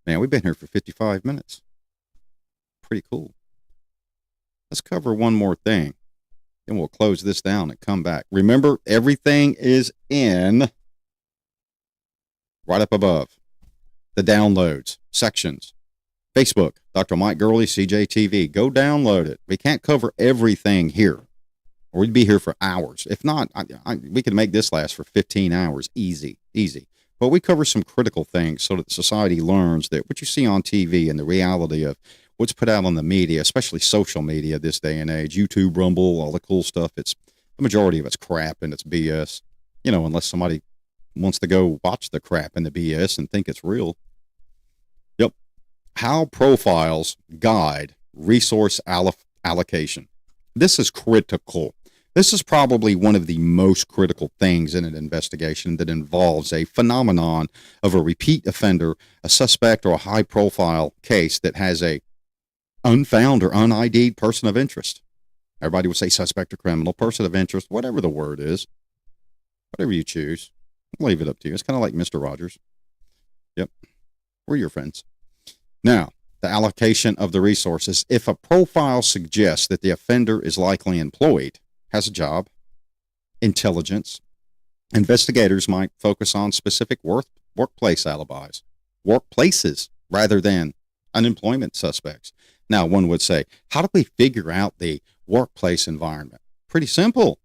Man, we've been here for 55 minutes. Pretty cool. Let's cover one more thing. Then we'll close this down and come back. Remember, everything is in right up above. The downloads, sections. Facebook, Dr. Mike Gurley, CJTV. Go download it. We can't cover everything here, or we'd be here for hours. If not, we could make this last for 15 hours. Easy. But we cover some critical things so that society learns that what you see on TV and the reality of what's put out on the media, especially social media this day and age, YouTube, Rumble, all the cool stuff, the majority of it's crap and it's BS, unless somebody wants to go watch the crap and the BS and think it's real. Yep. How profiles guide resource allocation. This is critical. This is probably one of the most critical things in an investigation that involves a phenomenon of a repeat offender, a suspect, or a high-profile case that has a unfound or un-ID'd person of interest. Everybody would say suspect or criminal, person of interest, whatever the word is, whatever you choose. I'll leave it up to you. It's kind of like Mr. Rogers. Yep. We're your friends. Now, the allocation of the resources. If a profile suggests that the offender is likely employed, has a job, intelligence, investigators might focus on specific workplace alibis, workplaces, rather than unemployment suspects. Now, one would say, how do we figure out the workplace environment? Pretty simple.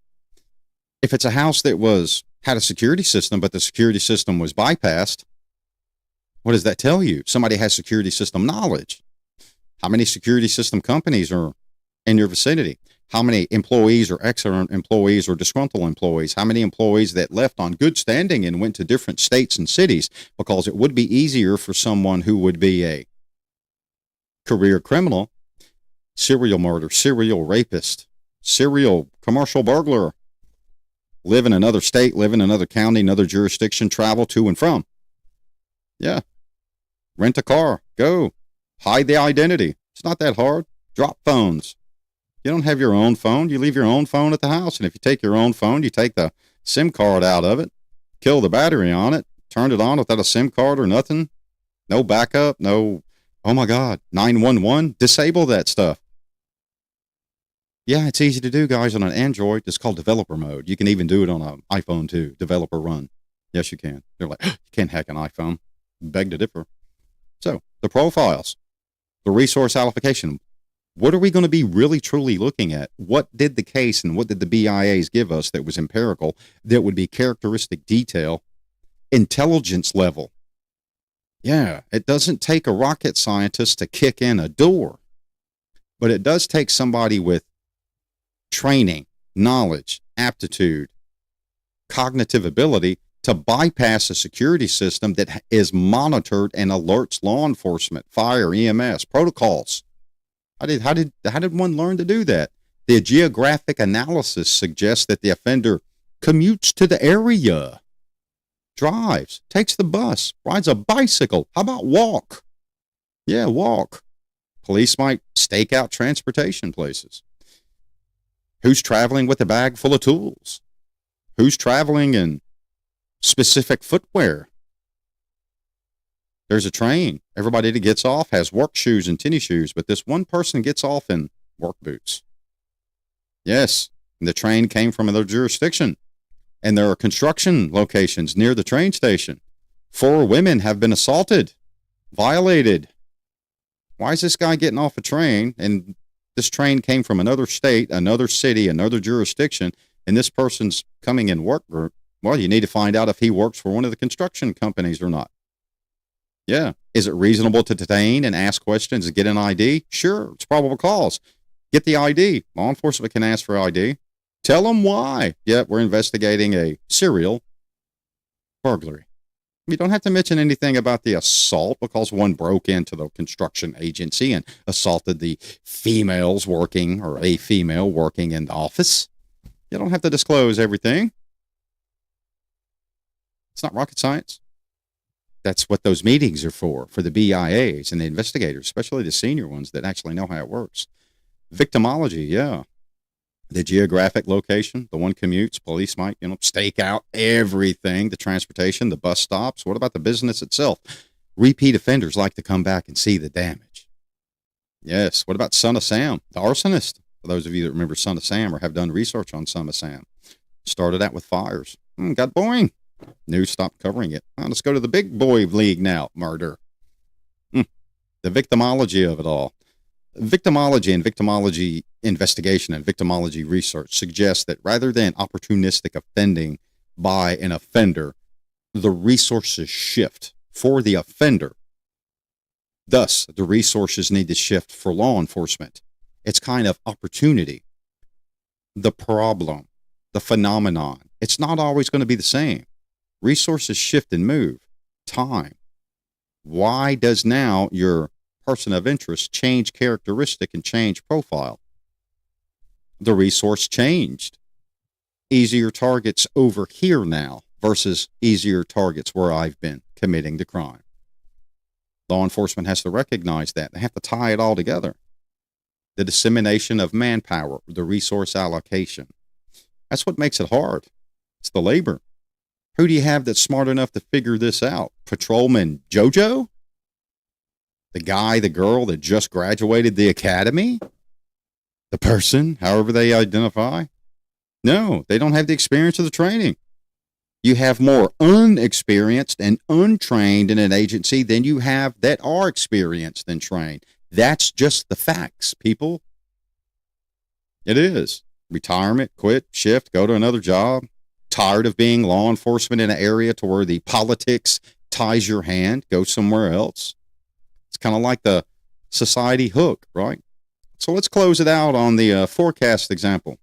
If it's a house that had a security system, but the security system was bypassed, what does that tell you? Somebody has security system knowledge. How many security system companies are in your vicinity? How many employees or ex-employees or disgruntled employees? How many employees that left on good standing and went to different states and cities? Because it would be easier for someone who would be a career criminal, serial murder, serial rapist, serial commercial burglar, live in another state, live in another county, another jurisdiction, travel to and from. Yeah. Rent a car. Go. Hide the identity. It's not that hard. Drop phones. You don't have your own phone. You leave your own phone at the house. And if you take your own phone, you take the SIM card out of it, kill the battery on it, turn it on without a SIM card or nothing. No backup. No, oh my God, 911. Disable that stuff. Yeah, it's easy to do, guys, on an Android. It's called developer mode. You can even do it on an iPhone too. Developer run. Yes, you can. They're like, you can't hack an iPhone. Beg to differ. So the profiles, the resource allocation. What are we going to be really truly looking at? What did the case and what did the BIAs give us that was empirical, that would be characteristic detail, intelligence level? Yeah, it doesn't take a rocket scientist to kick in a door, but it does take somebody with training, knowledge, aptitude, cognitive ability to bypass a security system that is monitored and alerts law enforcement, fire, EMS, protocols. How did one learn to do that? The geographic analysis suggests that the offender commutes to the area, drives, takes the bus, rides a bicycle. How about walk? Yeah, walk. Police might stake out transportation places. Who's traveling with a bag full of tools? Who's traveling in specific footwear? There's a train. Everybody that gets off has work shoes and tennis shoes, but this one person gets off in work boots. Yes, the train came from another jurisdiction, and there are construction locations near the train station. 4 women have been assaulted, violated. Why is this guy getting off a train, and this train came from another state, another city, another jurisdiction, and this person's coming in work group? Well, you need to find out if he works for one of the construction companies or not. Yeah. Is it reasonable to detain and ask questions and get an ID? Sure. It's probable cause. Get the ID. Law enforcement can ask for ID. Tell them why. Yeah, we're investigating a serial burglary. You don't have to mention anything about the assault because one broke into the construction agency and assaulted the females working, or a female working in the office. You don't have to disclose everything. It's not rocket science. That's what those meetings are for the BIAs and the investigators, especially the senior ones that actually know how it works. Victimology, yeah. The geographic location, the one commutes, police might, stake out everything, the transportation, the bus stops. What about the business itself? Repeat offenders like to come back and see the damage. Yes. What about Son of Sam, the arsonist? For those of you that remember Son of Sam or have done research on Son of Sam. Started out with fires. Got boring. News stopped covering it. Let's go to the big boy league now. Murder. The victimology of it all. Victimology and victimology investigation and victimology research suggests that rather than opportunistic offending by an offender, the resources shift for the offender. Thus, the resources need to shift for law enforcement. It's kind of opportunity. The problem, the phenomenon, it's not always going to be the same. Resources shift and move. Time. Why does now your person of interest change characteristic and change profile? The resource changed. Easier targets over here now versus easier targets where I've been committing the crime. Law enforcement has to recognize that. They have to tie it all together. The dissemination of manpower, the resource allocation. That's what makes it hard. It's the labor. Who do you have that's smart enough to figure this out? Patrolman JoJo? The guy, the girl that just graduated the academy? The person, however they identify? No, they don't have the experience or the training. You have more unexperienced and untrained in an agency than you have that are experienced and trained. That's just the facts, people. It is. Retirement, quit, shift, go to another job. Tired of being law enforcement in an area to where the politics ties your hand, go somewhere else. It's kind of like the society hook, right? So let's close it out on the forecast example.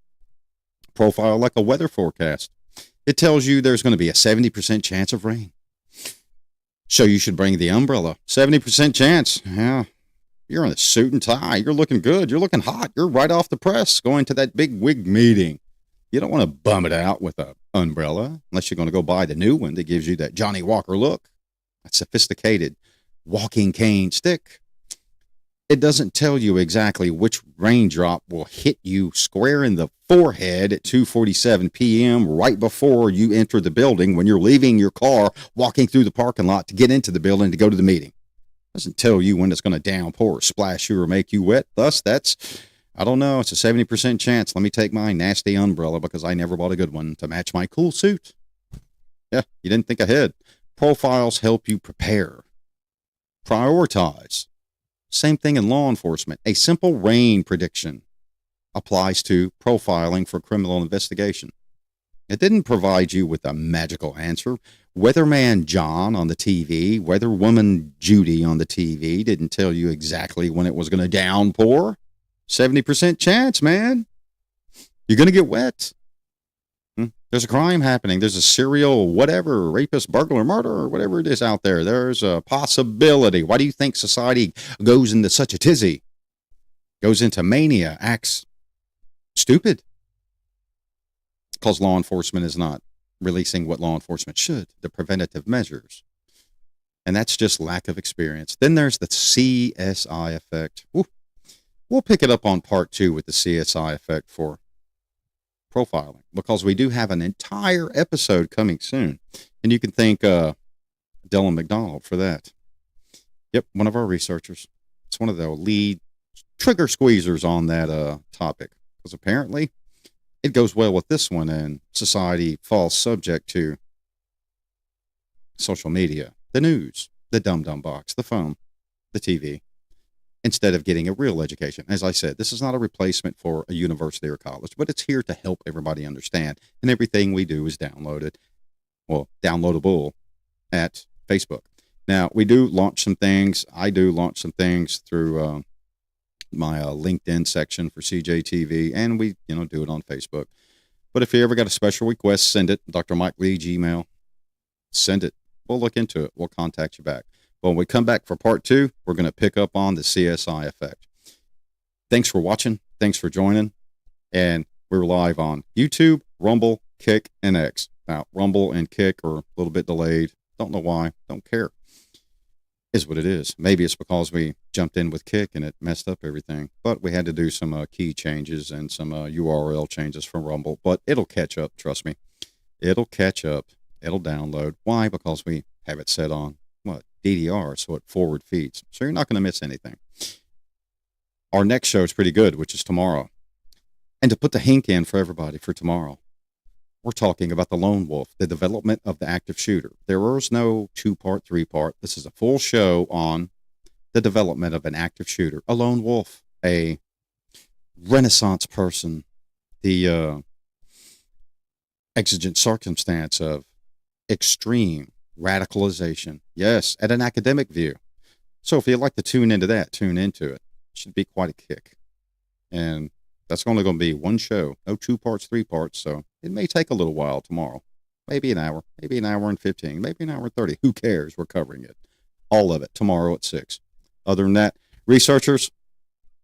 Profile like a weather forecast. It tells you there's going to be a 70% chance of rain. So you should bring the umbrella. 70% chance. Yeah. You're in a suit and tie. You're looking good. You're looking hot. You're right off the press going to that big wig meeting. You don't want to bum it out with an umbrella unless you're going to go buy the new one that gives you that Johnny Walker look. That sophisticated walking cane stick. It doesn't tell you exactly which raindrop will hit you square in the forehead at 2:47 p.m. right before you enter the building when you're leaving your car, walking through the parking lot to get into the building to go to the meeting. It doesn't tell you when it's going to downpour or splash you or make you wet. Thus, I don't know, it's a 70% chance. Let me take my nasty umbrella because I never bought a good one to match my cool suit. Yeah, you didn't think ahead. Profiles help you prepare. Prioritize. Same thing in law enforcement. A simple rain prediction applies to profiling for criminal investigation. It didn't provide you with a magical answer. Weatherman John on the TV, Weatherwoman Judy on the TV didn't tell you exactly when it was going to downpour. 70% chance, man. You're going to get wet. There's a crime happening. There's a serial whatever, rapist, burglar, murderer, whatever it is out there. There's a possibility. Why do you think society goes into such a tizzy? Goes into mania, acts stupid? Because law enforcement is not releasing what law enforcement should, the preventative measures. And that's just lack of experience. Then there's the CSI effect. Ooh, we'll pick it up on part 2 with the CSI effect for profiling, because we do have an entire episode coming soon. And you can thank Dylan McDonald for that. Yep, one of our researchers. It's one of the lead trigger squeezers on that topic, because apparently it goes well with this one, and society falls subject to social media, the news, the dum-dum box, the phone, the TV, instead of getting a real education. As I said, this is not a replacement for a university or college, but it's here to help everybody understand. And everything we do is downloadable at Facebook. Now, we do launch some things. I do launch some things through my LinkedIn section for CJTV, and we do it on Facebook. But if you ever got a special request, send it. Dr. Mike Lee, Gmail. Send it. We'll look into it. We'll contact you back. But when we come back for part 2, we're going to pick up on the CSI effect. Thanks for watching. Thanks for joining. And we're live on YouTube, Rumble, Kick, and X. Now, Rumble and Kick are a little bit delayed. Don't know why. Don't care. Is what it is. Maybe it's because we jumped in with Kick and it messed up everything. But we had to do some key changes and some URL changes from Rumble. But it'll catch up. Trust me. It'll catch up. It'll download. Why? Because we have it set on DDR, so it forward feeds. So you're not going to miss anything. Our next show is pretty good, which is tomorrow. And to put the hink in for everybody for tomorrow, we're talking about the lone wolf, the development of the active shooter. There is no 2-part, 3-part. This is a full show on the development of an active shooter, a lone wolf, a Renaissance person, the exigent circumstance of extreme radicalization. Yes, at an academic view. So if you'd like to tune into that, tune into it. It should be quite a kick. And that's only going to be one show. No 2 parts, 3 parts. So it may take a little while tomorrow. Maybe an hour. Maybe an hour and 15. Maybe an hour and 30. Who cares? We're covering it. All of it tomorrow at 6. Other than that, researchers,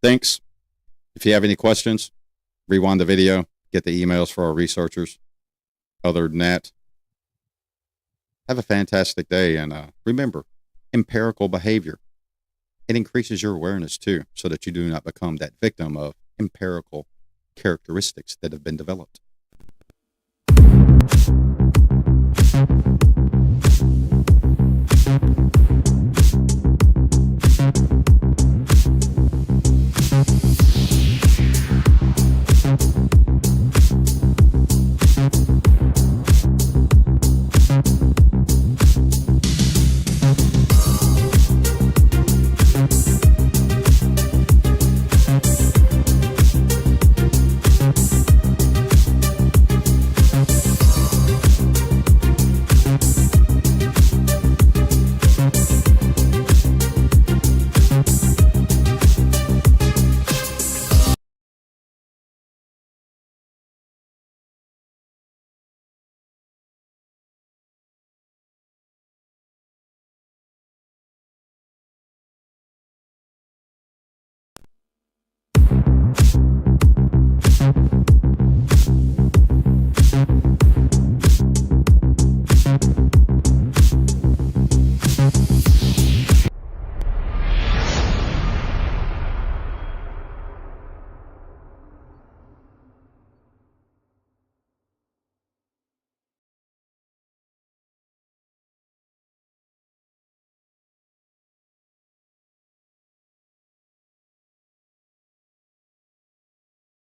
thanks. If you have any questions, rewind the video. Get the emails for our researchers. Other than that, have a fantastic day, and remember, empirical behavior. It increases your awareness, too, so that you do not become that victim of empirical characteristics that have been developed.